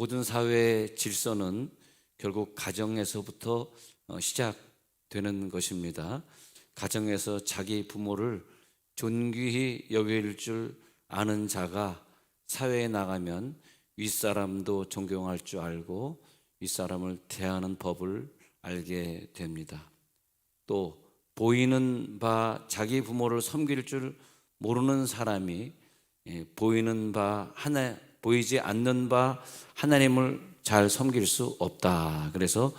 모든 사회의 질서는 결국 가정에서부터 시작되는 것입니다. 가정에서 자기 부모를 존귀히 여길 줄 아는 자가 사회에 나가면 윗사람도 존경할 줄 알고 윗사람을 대하는 법을 알게 됩니다. 또 보이는 바 자기 부모를 섬길 줄 모르는 사람이 보이지 않는 바 하나님을 잘 섬길 수 없다. 그래서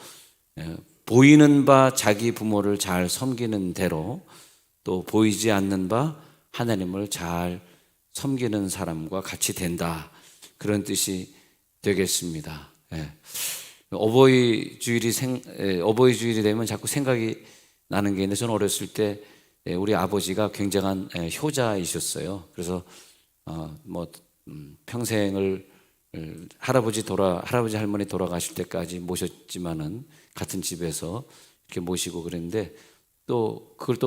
보이는 바 자기 부모를 잘 섬기는 대로 또 보이지 않는 바 하나님을 잘 섬기는 사람과 같이 된다. 그런 뜻이 되겠습니다. 어버이 주일이 되면 자꾸 생각이 나는 게 있는데, 저는 어렸을 때 우리 아버지가 굉장한 효자이셨어요. 그래서 평생을 할아버지 할머니 돌아가실 때까지 모셨지만은 같은 집에서 이렇게 모시고 그랬는데, 또 그걸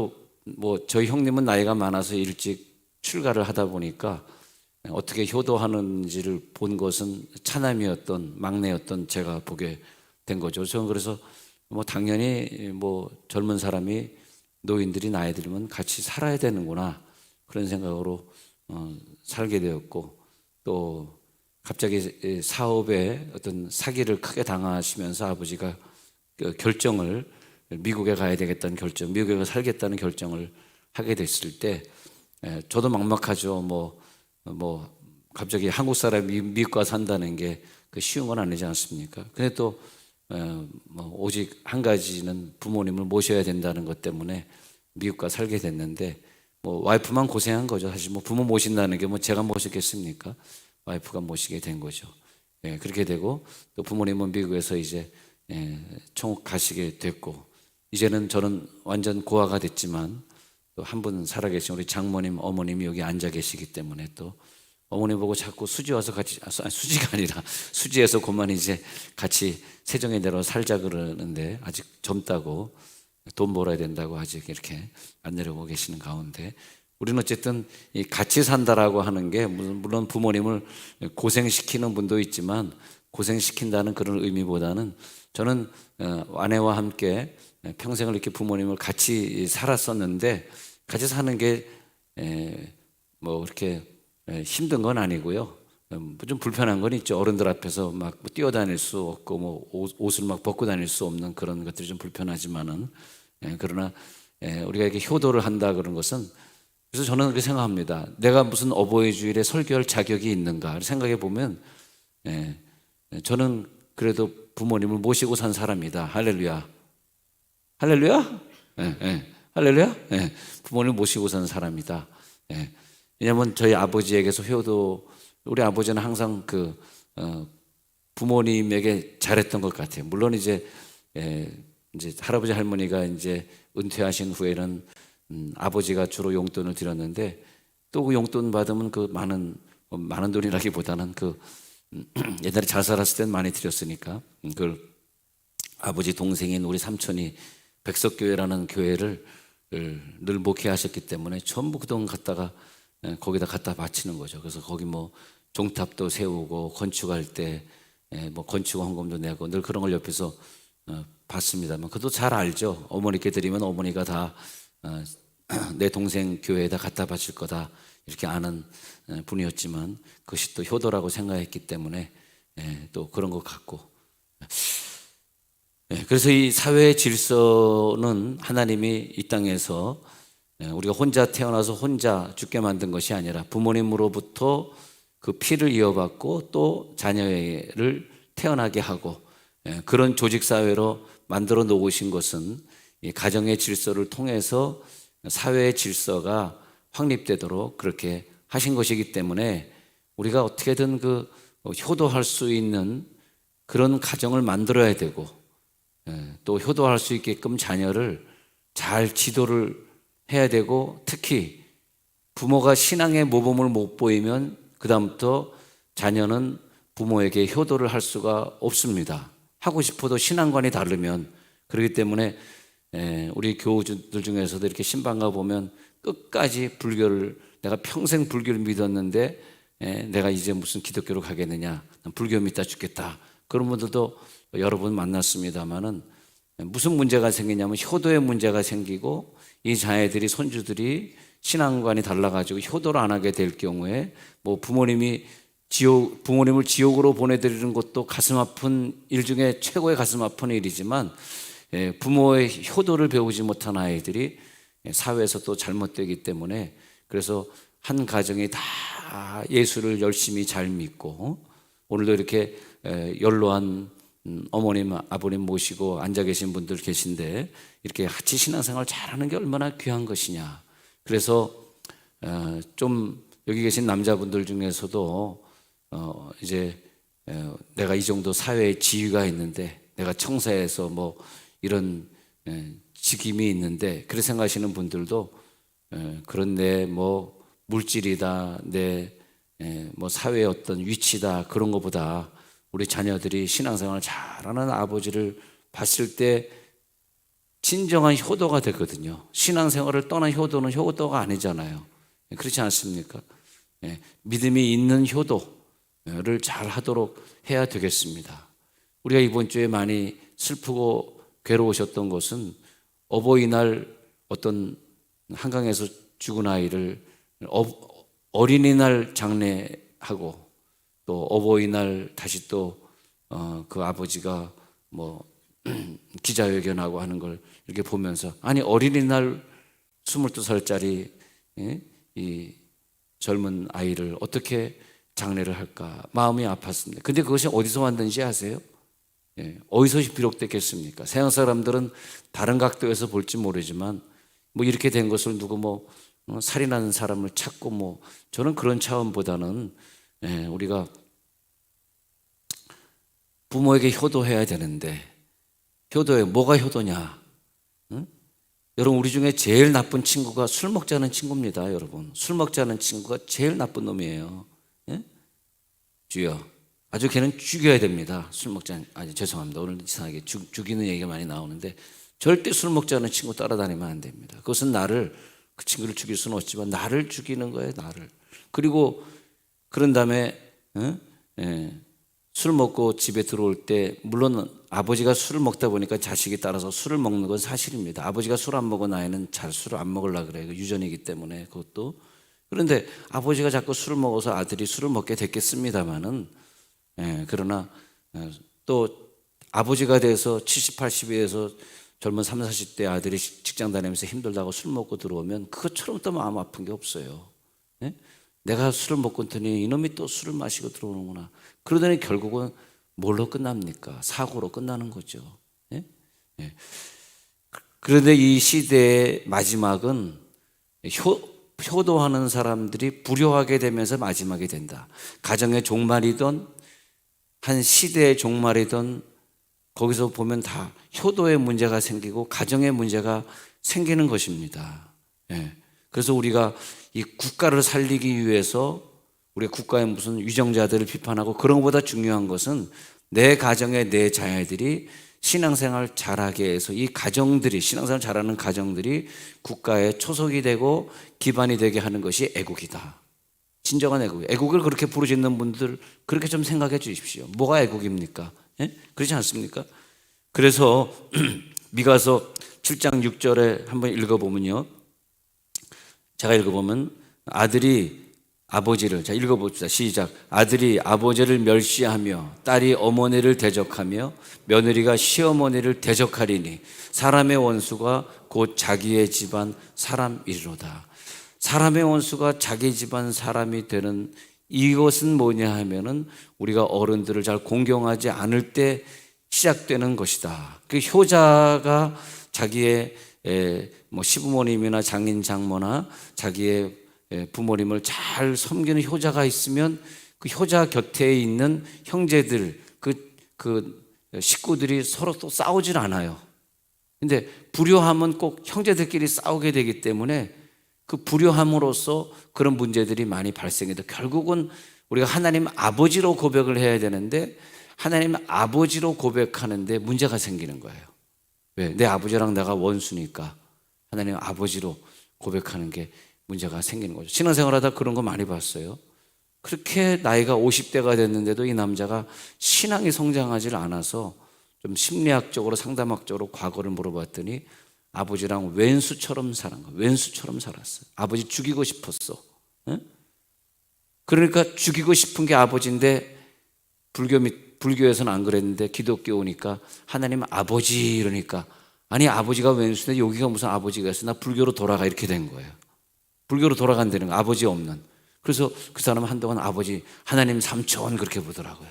저희 형님은 나이가 많아서 일찍 출가를 하다 보니까 어떻게 효도하는지를 본 것은 막내였던 제가 보게 된 거죠. 저는 그래서 당연히 젊은 사람이 노인들이 나이 들면 같이 살아야 되는구나, 그런 생각으로 살게 되었고, 또 갑자기 사업에 어떤 사기를 크게 당하시면서 아버지가 결정을, 미국에 가야 되겠다는 결정, 미국에 가서 살겠다는 결정을 하게 됐을 때 저도 막막하죠. 갑자기 한국 사람이 미국 가서 산다는 게 쉬운 건 아니지 않습니까? 근데 또 오직 한 가지는 부모님을 모셔야 된다는 것 때문에 미국 가서 살게 됐는데, 와이프만 고생한 거죠. 사실 부모 모신다는 게 제가 모시겠습니까? 와이프가 모시게 된 거죠. 그렇게 되고, 또 부모님은 미국에서 이제 총옥 가시게 됐고, 이제는 저는 완전 고아가 됐지만 또 한 분 살아계신 우리 장모님, 어머님이 여기 앉아 계시기 때문에, 또 어머니 보고 자꾸 수지 와서 같이, 수지가 아니라 수지에서 그만 이제 같이 세종에 내려 살자 그러는데, 아직 젊다고 돈 벌어야 된다고 아직 이렇게 안 내려오고 계시는 가운데, 우리는 어쨌든 이 같이 산다라고 하는 게 물론 부모님을 고생시키는 분도 있지만, 고생시킨다는 그런 의미보다는 저는 아내와 함께 평생을 이렇게 부모님을 같이 살았었는데, 같이 사는 게 그렇게 힘든 건 아니고요. 좀 불편한 건 있죠. 어른들 앞에서 뛰어다닐 수 없고 옷을 벗고 다닐 수 없는 그런 것들이 좀 불편하지만은, 그러나 우리가 이렇게 효도를 한다 그런 것은, 그래서 저는 그렇게 생각합니다. 내가 무슨 어버이 주일에 설교할 자격이 있는가 생각해 보면, 저는 그래도 부모님을 모시고 산 사람이다. 할렐루야. 할렐루야? 할렐루야? 부모님을 모시고 산 사람이다. 왜냐하면 저희 아버지에게서 우리 아버지는 항상 부모님에게 잘했던 것 같아요. 물론 이제 할아버지 할머니가 이제 은퇴하신 후에는 아버지가 주로 용돈을 드렸는데, 또 그 용돈 받으면 많은 돈이라기보다는 옛날에 잘 살았을 때는 많이 드렸으니까, 그걸 아버지 동생인 우리 삼촌이 백석교회라는 교회를 늘 목회하셨기 때문에 전부 그 돈 거기다 갖다 바치는 거죠. 그래서 거기 종탑도 세우고 건축할 때 건축 헌금도 내고 늘 그런 걸 옆에서 봤습니다만, 그것도 잘 알죠. 어머니께 드리면 어머니가 다 내 동생 교회에다 갖다 바칠 거다, 이렇게 아는 분이었지만, 그것이 또 효도라고 생각했기 때문에 또 그런 것 같고, 그래서 이 사회의 질서는 하나님이 이 땅에서 우리가 혼자 태어나서 혼자 죽게 만든 것이 아니라 부모님으로부터 그 피를 이어받고 또 자녀를 태어나게 하고, 그런 조직사회로 만들어 놓으신 것은 이 가정의 질서를 통해서 사회의 질서가 확립되도록 그렇게 하신 것이기 때문에, 우리가 어떻게든 효도할 수 있는 그런 가정을 만들어야 되고, 또 효도할 수 있게끔 자녀를 잘 지도를 해야 되고, 특히 부모가 신앙의 모범을 못 보이면 그다음부터 자녀는 부모에게 효도를 할 수가 없습니다. 하고 싶어도 신앙관이 다르면. 그렇기 때문에 우리 교우들 중에서도 이렇게 신방가 보면 끝까지 내가 평생 불교를 믿었는데 내가 이제 무슨 기독교로 가겠느냐, 난 불교 믿다 죽겠다, 그런 분들도 여러 분 만났습니다마는 무슨 문제가 생기냐면 효도의 문제가 생기고 이 자녀들이 손주들이 신앙관이 달라가지고 효도를 안 하게 될 경우에 뭐 부모님을 지옥으로 보내드리는 것도 가슴 아픈 일 중에 최고의 가슴 아픈 일이지만 부모의 효도를 배우지 못한 아이들이 사회에서 또 잘못되기 때문에, 그래서 한 가정이 다 예수를 열심히 잘 믿고 오늘도 이렇게 연로한 어머님 아버님 모시고 앉아 계신 분들 계신데 이렇게 같이 신앙생활 잘하는 게 얼마나 귀한 것이냐. 그래서 좀 여기 계신 남자분들 중에서도 이제 내가 이 정도 사회에 지위가 있는데, 내가 청사에서 뭐 이런 직임이 있는데, 그렇게 생각하시는 분들도 그런 내 뭐 물질이다, 내 뭐 사회의 어떤 위치다, 그런 것보다 우리 자녀들이 신앙생활을 잘하는 아버지를 봤을 때 진정한 효도가 되거든요. 신앙생활을 떠난 효도는 효도가 아니잖아요. 그렇지 않습니까? 믿음이 있는 효도를 잘 하도록 해야 되겠습니다. 우리가 이번 주에 많이 슬프고 괴로우셨던 것은 어버이날 어떤 한강에서 죽은 아이를 어린이날 장례하고 또 어버이날 다시 또 그 아버지가 뭐 기자회견하고 하는 걸 이렇게 보면서, 아니 어린이날 22살짜리 이 젊은 아이를 어떻게 장례를 할까 마음이 아팠습니다. 근데 그것이 어디서 왔는지 아세요? 어디서 비롯됐겠습니까? 서양 사람들은 다른 각도에서 볼지 모르지만 뭐 이렇게 된 것을 누구 뭐 살인하는 사람을 찾고 뭐, 저는 그런 차원보다는 우리가 부모에게 효도해야 되는데, 효도에 뭐가 효도냐? 응? 여러분, 우리 중에 제일 나쁜 친구가 술 먹자는 친구입니다. 여러분, 술 먹자는 친구가 제일 나쁜 놈이에요. 예? 주여, 아주 걔는 죽여야 됩니다. 술 먹자, 아니 죄송합니다. 오늘 이상하게 죽이는 얘기가 많이 나오는데 절대 술 먹자는 친구 따라다니면 안 됩니다. 그것은 그 친구를 죽일 수는 없지만 나를 죽이는 거예요, 나를. 그리고 그런 다음에 술 먹고 집에 들어올 때, 물론 아버지가 술을 먹다 보니까 자식이 따라서 술을 먹는 건 사실입니다. 아버지가 술 안 먹은 아이는 잘 술을 안 먹으려고 그래요. 유전이기 때문에 그것도. 그런데 아버지가 자꾸 술을 먹어서 아들이 술을 먹게 됐겠습니다마는, 그러나 또 아버지가 돼서 70, 80에서 젊은 30, 40대 아들이 직장 다니면서 힘들다고 술 먹고 들어오면 그것처럼 또 마음 아픈 게 없어요. 내가 술을 먹고 있더니 이놈이 또 술을 마시고 들어오는구나. 그러더니 결국은 뭘로 끝납니까? 사고로 끝나는 거죠. 그런데 이 시대의 마지막은 효도하는 사람들이 불효하게 되면서 마지막이 된다. 가정의 종말이든 한 시대의 종말이든 거기서 보면 다 효도의 문제가 생기고 가정의 문제가 생기는 것입니다. 그래서 우리가 이 국가를 살리기 위해서 우리 국가의 무슨 위정자들을 비판하고 그런 것보다 중요한 것은 내 가정의 내 자녀들이 신앙생활 잘하게 해서 이 가정들이, 신앙생활 잘하는 가정들이 국가의 초석이 되고 기반이 되게 하는 것이 애국이다. 진정한 애국. 애국을 그렇게 부르짖는 분들 그렇게 좀 생각해 주십시오. 뭐가 애국입니까? 그렇지 않습니까? 그래서 미가서 7장 6절에 한번 읽어보면요, 제가 읽어보면 아들이 아버지를, 자 읽어봅시다. 시작. 아들이 아버지를 멸시하며 딸이 어머니를 대적하며 며느리가 시어머니를 대적하리니 사람의 원수가 곧 자기의 집안 사람이로다. 사람의 원수가 자기 집안 사람이 되는 이것은 뭐냐 하면은 우리가 어른들을 잘 공경하지 않을 때 시작되는 것이다. 그 효자가 자기의 뭐 시부모님이나 장인 장모나 자기의 부모님을 잘 섬기는 효자가 있으면 그 효자 곁에 있는 형제들, 그 식구들이 서로 또 싸우질 않아요. 근데 불효하면 꼭 형제들끼리 싸우게 되기 때문에 그 불효함으로써 그런 문제들이 많이 발생해요. 결국은 우리가 하나님 아버지로 고백을 해야 되는데 하나님 아버지로 고백하는데 문제가 생기는 거예요. 왜? 내 아버지랑 내가 원수니까 하나님 아버지로 고백하는 게 문제가 생기는 거죠. 신앙생활하다 그런 거 많이 봤어요. 그렇게 나이가 50대가 됐는데도 이 남자가 신앙이 성장하지 않아서 좀 심리학적으로 상담학적으로 과거를 물어봤더니 아버지랑 왼수처럼 사는 거야. 왼수처럼 살았어요. 아버지 죽이고 싶었어. 응? 그러니까 죽이고 싶은 게 아버지인데 불교에서는 안 그랬는데 기독교 오니까 하나님 아버지 이러니까 아니 아버지가 왼수인데 여기가 무슨 아버지가 있어. 나 불교로 돌아가 이렇게 된 거예요. 불교로 돌아간다는 거 아버지 없는. 그래서 그 사람은 한동안 아버지 하나님 삼촌 그렇게 부르더라고요.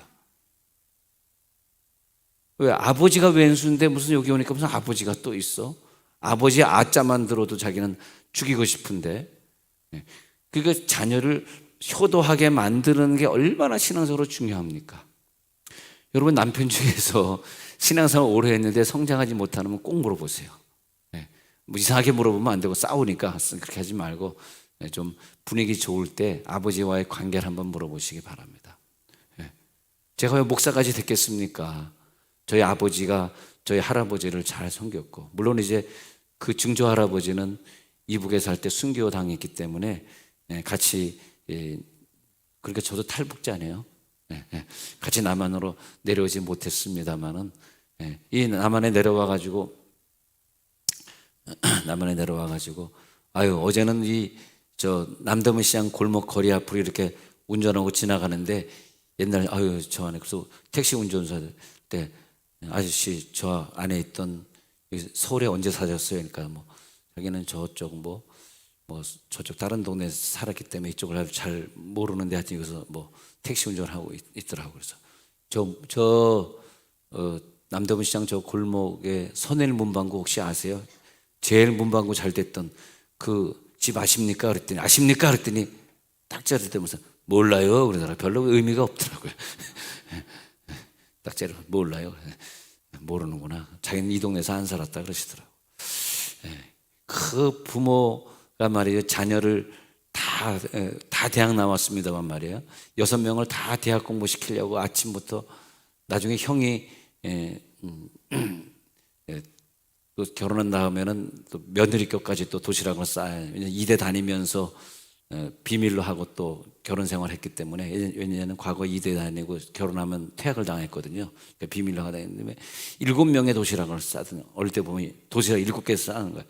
왜 아버지가 왼수인데 무슨 여기 오니까 무슨 아버지가 또 있어? 아버지의 아자만 들어도 자기는 죽이고 싶은데 그러니까 자녀를 효도하게 만드는 게 얼마나 신앙적으로 중요합니까? 여러분 남편 중에서 신앙생활 오래 했는데 성장하지 못하면 꼭 물어보세요. 뭐 이상하게 물어보면 안 되고 싸우니까 그렇게 하지 말고 좀 분위기 좋을 때 아버지와의 관계를 한번 물어보시기 바랍니다. 제가 왜 목사까지 됐겠습니까? 저희 아버지가 저희 할아버지를 잘 섬겼고 물론 이제 그 증조 할아버지는 이북에 살 때 순교 당했기 때문에 같이 그러니까 저도 탈북자네요. 같이 남한으로 내려오지 못했습니다만은 이 남한에 내려와 가지고 아유 어제는 이 저 남대문 시장 골목 거리 앞으로 이렇게 운전하고 지나가는데 옛날 아유 저 안에 그래서 택시 운전사 때 아저씨 저 안에 있던 서울에 언제 사셨어요? 그러니까 뭐 자기는 저쪽 뭐 저쪽 다른 동네에 살았기 때문에 이쪽을 잘 모르는데 하여튼 여기서 뭐 택시 운전하고 있더라고. 그래서 남대문 시장 저 골목에 선엘 문방구 혹시 아세요? 제일 문방구 잘 됐던 그 집 아십니까? 그랬더니 아십니까? 그랬더니 딱지를 대면서 몰라요 그러더라고요. 별로 의미가 없더라고요. 딱지를 몰라요. 모르는구나. 자기는 이 동네에서 안 살았다 그러시더라고요. 그 부모가 말이에요. 자녀를 다 대학 나왔습니다만 말이에요. 6명을 다 대학 공부시키려고 아침부터 나중에 형이 또 결혼한 다음에는 또 며느리격까지 또 도시락을 싸요. 이대 다니면서 비밀로 하고 또 결혼 생활을 했기 때문에 왜냐하면 과거 이대 다니고 결혼하면 퇴학을 당했거든요. 그러니까 비밀로 하다 했는데 7명의 도시락을 싸든 어릴 때 보면 도시락 7개 싸는 거예요.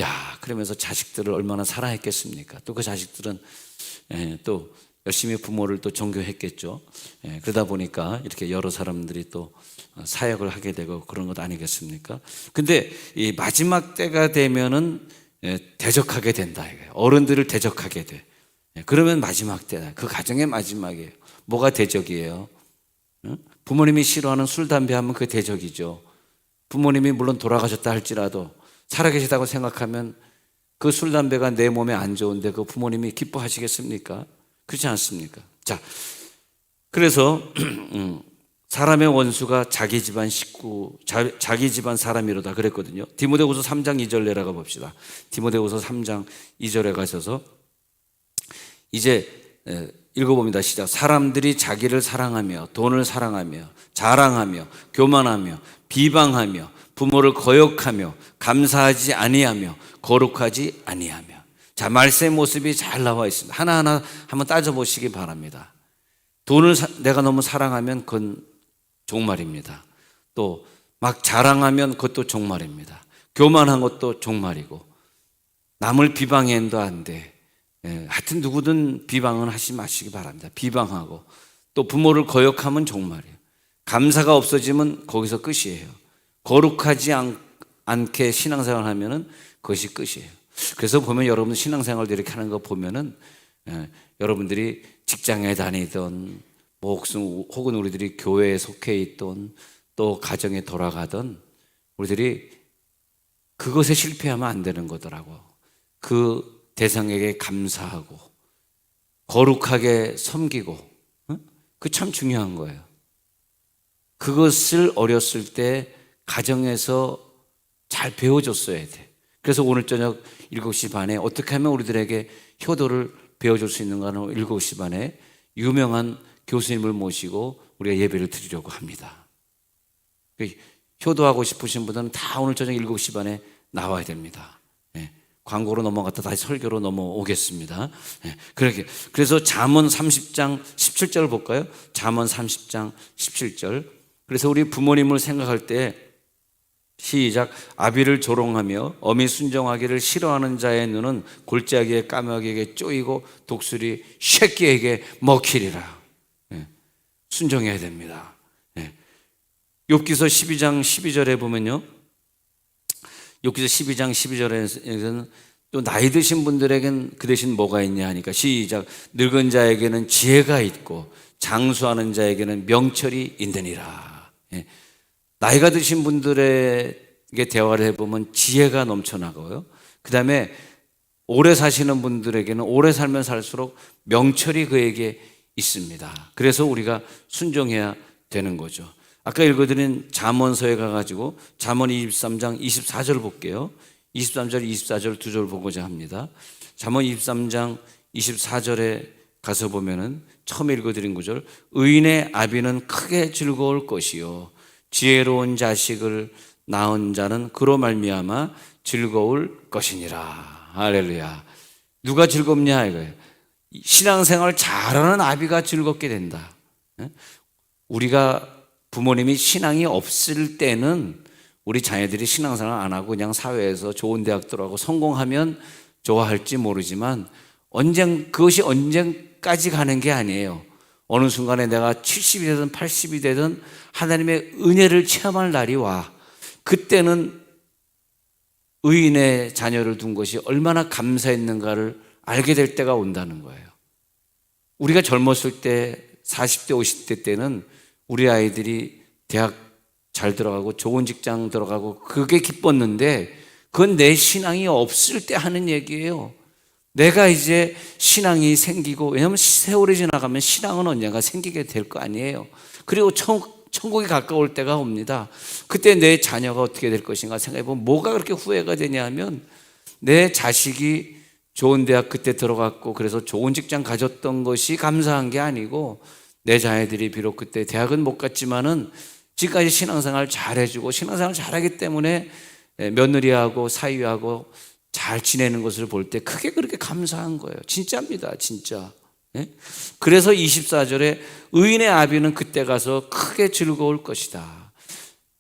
야, 그러면서 자식들을 얼마나 사랑했겠습니까? 또 그 자식들은 또 열심히 부모를 또 존경했겠죠. 그러다 보니까 이렇게 여러 사람들이 또 사역을 하게 되고 그런 것 아니겠습니까? 근데 이 마지막 때가 되면은 대적하게 된다 이거예요. 어른들을 대적하게 돼. 그러면 마지막 때다. 그 가정의 마지막이에요. 뭐가 대적이에요? 부모님이 싫어하는 술, 담배 하면 그게 대적이죠. 부모님이 물론 돌아가셨다 할지라도 살아계시다고 생각하면 그 술, 담배가 내 몸에 안 좋은데 그 부모님이 기뻐하시겠습니까? 그렇지 않습니까? 자, 그래서 사람의 원수가 자기 집안 식구, 자기 집안 사람이로다 그랬거든요. 디모데후서 3장 2절 내려가 봅시다. 디모데후서 3장 2절에 가셔서 이제 읽어봅니다. 시작. 사람들이 자기를 사랑하며 돈을 사랑하며 자랑하며 교만하며 비방하며 부모를 거역하며 감사하지 아니하며 거룩하지 아니하며. 자, 말세의 모습이 잘 나와 있습니다. 하나하나 한번 따져보시기 바랍니다. 돈을 내가 너무 사랑하면 그건 종말입니다. 또 막 자랑하면 그것도 종말입니다. 교만한 것도 종말이고 남을 비방해도 안 돼. 하여튼 누구든 비방은 하지 마시기 바랍니다. 비방하고 또 부모를 거역하면 종말이에요. 감사가 없어지면 거기서 끝이에요. 거룩하지 않게 신앙생활 하면은 그것이 끝이에요. 그래서 보면 여러분 신앙생활도 이렇게 하는 거 보면은 여러분들이 직장에 다니던 뭐 혹은 우리들이 교회에 속해 있던 또 가정에 돌아가던 우리들이 그것에 실패하면 안 되는 거더라고. 그 대상에게 감사하고 거룩하게 섬기고 그 참 중요한 거예요. 그것을 어렸을 때 가정에서 잘 배워줬어야 돼. 그래서 오늘 저녁 7시 반에 어떻게 하면 우리들에게 효도를 배워줄 수 있는가는 7시 반에 유명한 교수님을 모시고 우리가 예배를 드리려고 합니다. 효도하고 싶으신 분들은 다 오늘 저녁 7시 반에 나와야 됩니다. 광고로 넘어갔다 다시 설교로 넘어오겠습니다. 그래서 잠언 30장 17절 볼까요? 잠언 30장 17절. 그래서 우리 부모님을 생각할 때 시작. 아비를 조롱하며 어미 순종하기를 싫어하는 자의 눈은 골짜기의 까마귀에게 쪼이고 독수리 쉐끼에게 먹히리라. 순종해야 됩니다. 욥기서 12장 12절에 보면요, 욥기서 12장 12절에는 또 나이 드신 분들에겐 그 대신 뭐가 있냐 하니까 시작. 늙은 자에게는 지혜가 있고 장수하는 자에게는 명철이 있느니라. 나이가 드신 분들에게 대화를 해보면 지혜가 넘쳐나고요, 그 다음에 오래 사시는 분들에게는 오래 살면 살수록 명철이 그에게 있습니다. 그래서 우리가 순종해야 되는 거죠. 아까 읽어드린 잠언서에 가가지고 잠언 23장 24절 볼게요. 23절 24절 두 절 보고자 합니다. 잠언 23장 24절에 가서 보면은 처음 읽어드린 구절. 의인의 아비는 크게 즐거울 것이요 지혜로운 자식을 낳은 자는 그로 말미암아 즐거울 것이니라. 할렐루야. 누가 즐겁냐 이거예요. 신앙생활 잘하는 아비가 즐겁게 된다. 우리가 부모님이 신앙이 없을 때는 우리 자녀들이 신앙생활 안 하고 그냥 사회에서 좋은 대학 들어가고 성공하면 좋아할지 모르지만 그것이 언젠까지 가는 게 아니에요. 어느 순간에 내가 70이 되든 80이 되든 하나님의 은혜를 체험할 날이 와. 그때는 의인의 자녀를 둔 것이 얼마나 감사했는가를 알게 될 때가 온다는 거예요. 우리가 젊었을 때 40대 50대 때는 우리 아이들이 대학 잘 들어가고 좋은 직장 들어가고 그게 기뻤는데 그건 내 신앙이 없을 때 하는 얘기예요. 내가 이제 신앙이 생기고, 왜냐하면 세월이 지나가면 신앙은 언젠가 생기게 될 거 아니에요. 그리고 천국이 가까울 때가 옵니다. 그때 내 자녀가 어떻게 될 것인가 생각해보면 뭐가 그렇게 후회가 되냐 하면 내 자식이 좋은 대학 그때 들어갔고 그래서 좋은 직장 가졌던 것이 감사한 게 아니고 내 자녀들이 비록 그때 대학은 못 갔지만은 지금까지 신앙생활 잘해주고 신앙생활 잘하기 때문에 며느리하고 사위하고 잘 지내는 것을 볼 때 크게 그렇게 감사한 거예요. 진짜입니다, 진짜. 그래서 24절에 의인의 아비는 그때 가서 크게 즐거울 것이다.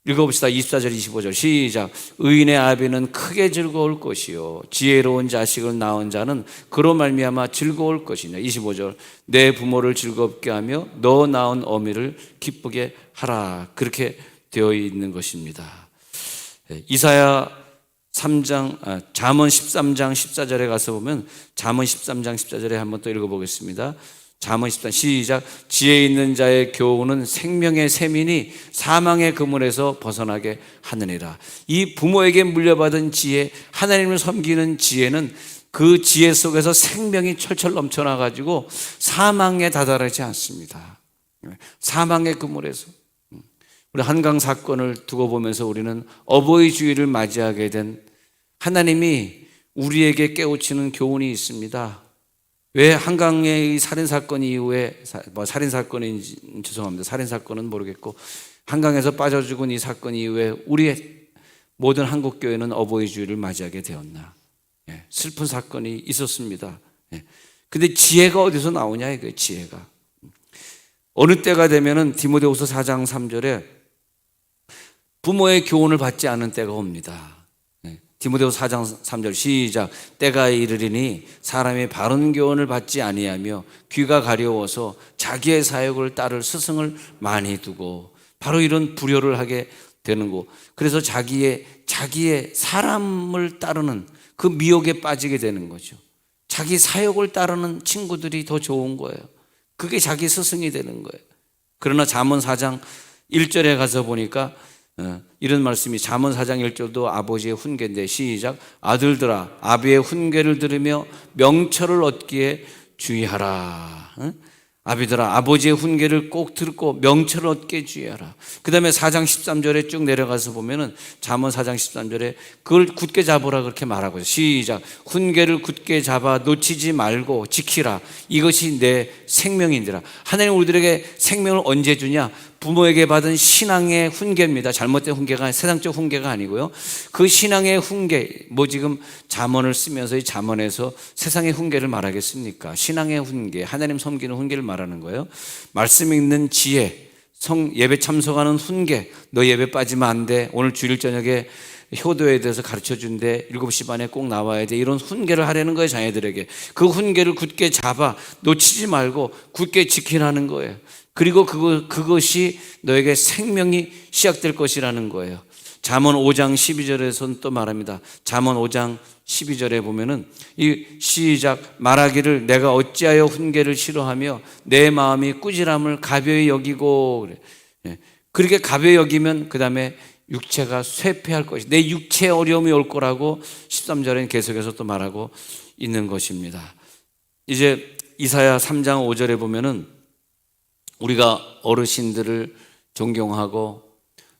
읽어봅시다. 24절 25절 시작. 의인의 아비는 크게 즐거울 것이요 지혜로운 자식을 낳은 자는 그로 말미암아 즐거울 것이냐. 25절 내 부모를 즐겁게 하며 너 낳은 어미를 기쁘게 하라. 그렇게 되어 있는 것입니다. 이사야 3장, 잠언 13장 14절에 가서 보면 잠언 13장 14절에 한번 또 읽어보겠습니다. 잠언 13 시작. 지혜 있는 자의 교훈은 생명의 샘이니 사망의 그물에서 벗어나게 하느니라. 이 부모에게 물려받은 지혜, 하나님을 섬기는 지혜는 그 지혜 속에서 생명이 철철 넘쳐나 가지고 사망에 다다르지 않습니다. 사망의 그물에서. 우리 한강 사건을 두고 보면서 우리는 어버이 주일을 맞이하게 된 하나님이 우리에게 깨우치는 교훈이 있습니다. 왜 한강의 살인사건 이후에, 살인사건인지 죄송합니다. 살인사건은 모르겠고 한강에서 빠져 죽은 이 사건 이후에 우리의 모든 한국교회는 어버이 주일을 맞이하게 되었나. 슬픈 사건이 있었습니다. 근데 지혜가 어디서 나오냐 이거예요. 지혜가 어느 때가 되면은 디모데후서 4장 3절에 부모의 교훈을 받지 않은 때가 옵니다. 디모데후서 4장 3절 시작. 때가 이르리니 사람이 바른 교훈을 받지 아니하며 귀가 가려워서 자기의 사역을 따를 스승을 많이 두고, 바로 이런 불효를 하게 되는 거. 그래서 자기의 사람을 따르는 그 미혹에 빠지게 되는 거죠. 자기 사역을 따르는 친구들이 더 좋은 거예요. 그게 자기 스승이 되는 거예요. 그러나 잠언 4장 1절에 가서 보니까 이런 말씀이, 잠언 4장 1절도 아버지의 훈계인데 시작. 아들들아 아비의 훈계를 들으며 명철을 얻기에 주의하라. 아비들아 아버지의 훈계를 꼭 듣고 명철을 얻게 주의하라. 그 다음에 4장 13절에 쭉 내려가서 보면은 잠언 4장 13절에 그걸 굳게 잡으라 그렇게 말하고 있어요. 시작. 훈계를 굳게 잡아 놓치지 말고 지키라. 이것이 내 생명인지라. 하나님 우리들에게 생명을 언제 주냐? 부모에게 받은 신앙의 훈계입니다. 잘못된 훈계가 세상적 훈계가 아니고요. 그 신앙의 훈계, 뭐 지금 잠언을 쓰면서 이 잠언에서 세상의 훈계를 말하겠습니까? 신앙의 훈계, 하나님 섬기는 훈계를 말하는 거예요. 말씀 읽는 지혜, 예배 참석하는 훈계, 너 예배 빠지면 안 돼. 오늘 주일 저녁에 효도에 대해서 가르쳐 준대. 7시 반에 꼭 나와야 돼. 이런 훈계를 하려는 거예요, 자녀들에게. 그 훈계를 굳게 잡아 놓치지 말고 굳게 지키라는 거예요. 그리고 그것이 너에게 생명이 시작될 것이라는 거예요. 잠언 5장 12절에서는 또 말합니다. 잠언 5장 12절에 보면은 이 시작 말하기를 내가 어찌하여 훈계를 싫어하며 내 마음이 꾸지람을 가벼이 여기고 그래. 그렇게 가벼이 여기면 그 다음에 육체가 쇠폐할 것이 내 육체에 어려움이 올 거라고 13절에는 계속해서 또 말하고 있는 것입니다. 이제 이사야 3장 5절에 보면은 우리가 어르신들을 존경하고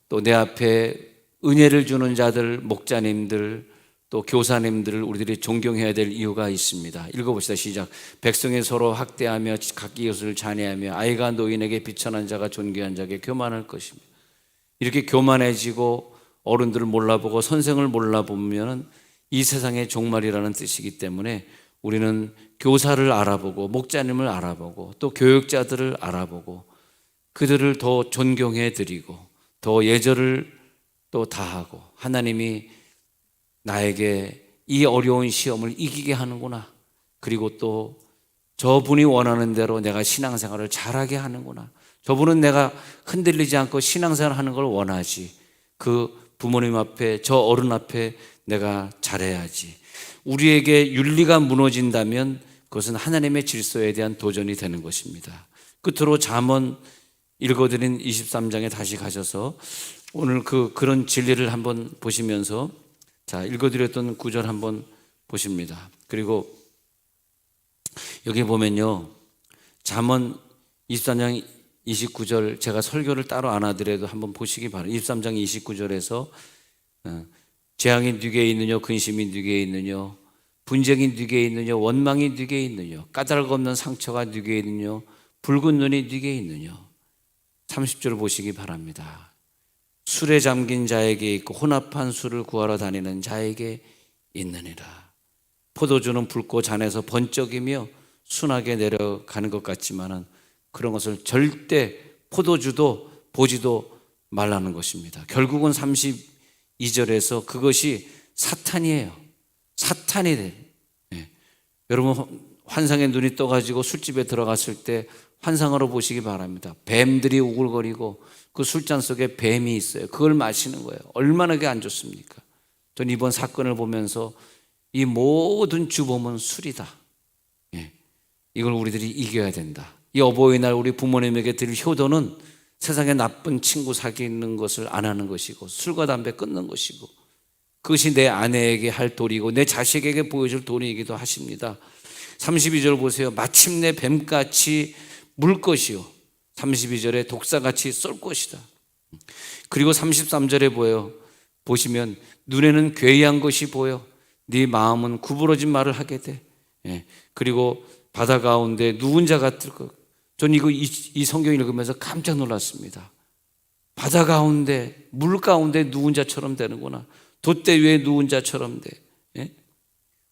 또 내 앞에 은혜를 주는 자들, 목자님들, 또 교사님들을 우리들이 존경해야 될 이유가 있습니다. 읽어봅시다. 시작. 백성이 서로 학대하며 각기 이웃을 잔해하며 아이가 노인에게 비천한 자가 존귀한 자에게 교만할 것입니다. 이렇게 교만해지고 어른들을 몰라보고 선생을 몰라보면 이 세상의 종말이라는 뜻이기 때문에 우리는 교사를 알아보고 목자님을 알아보고 또 교육자들을 알아보고 그들을 더 존경해 드리고 더 예절을 또 다하고 하나님이 나에게 이 어려운 시험을 이기게 하는구나. 그리고 또 저분이 원하는 대로 내가 신앙생활을 잘하게 하는구나. 저분은 내가 흔들리지 않고 신앙생활을 하는 걸 원하지. 그 부모님 앞에 저 어른 앞에 내가 잘해야지. 우리에게 윤리가 무너진다면 그것은 하나님의 질서에 대한 도전이 되는 것입니다. 끝으로 잠언 읽어드린 23장에 다시 가셔서 오늘 그런 진리를 한번 보시면서 자, 읽어드렸던 구절 한번 보십니다. 그리고 여기 보면요, 잠언 23장 29절 제가 설교를 따로 안 하더라도 한번 보시기 바랍니다. 23장 29절에서 재앙이 네게 있느냐, 근심이 네게 있느냐, 분쟁이 네게 있느냐, 원망이 네게 있느냐, 까닭 없는 상처가 네게 있느냐, 붉은 눈이 네게 있느냐. 30절을 보시기 바랍니다. 술에 잠긴 자에게 있고 혼합한 술을 구하러 다니는 자에게 있느니라. 포도주는 붉고 잔에서 번쩍이며 순하게 내려가는 것 같지만은 그런 것을 절대 포도주도 보지도 말라는 것입니다. 결국은 32절에서 그것이 사탄이에요. 사탄이 돼. 네. 여러분 환상의 눈이 떠가지고 술집에 들어갔을 때 환상으로 보시기 바랍니다. 뱀들이 우글거리고 그 술잔 속에 뱀이 있어요. 그걸 마시는 거예요. 얼마나 그게 안 좋습니까? 전 이번 사건을 보면서 이 모든 주범은 술이다. 예. 이걸 우리들이 이겨야 된다. 이 어버이날 우리 부모님에게 드릴 효도는 세상에 나쁜 친구 사귀는 것을 안 하는 것이고 술과 담배 끊는 것이고 그것이 내 아내에게 할 도리고 내 자식에게 보여줄 도리이기도 하십니다. 32절 보세요. 마침내 뱀같이 물 것이요 32절에 독사같이 쏠 것이다. 그리고 33절에 보시면 눈에는 괴이한 것이 보여 네 마음은 구부러진 말을 하게 돼. 예. 그리고 바다 가운데 누운 자 같을 것. 전 이 성경 읽으면서 깜짝 놀랐습니다. 바다 가운데 물 가운데 누운 자처럼 되는구나. 돛대 위에 누운 자처럼 돼. 예?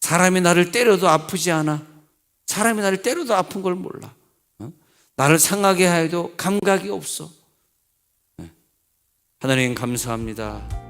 사람이 나를 때려도 아프지 않아. 사람이 나를 때려도 아픈 걸 몰라. 나를 상하게 해도 감각이 없어. 하나님 감사합니다.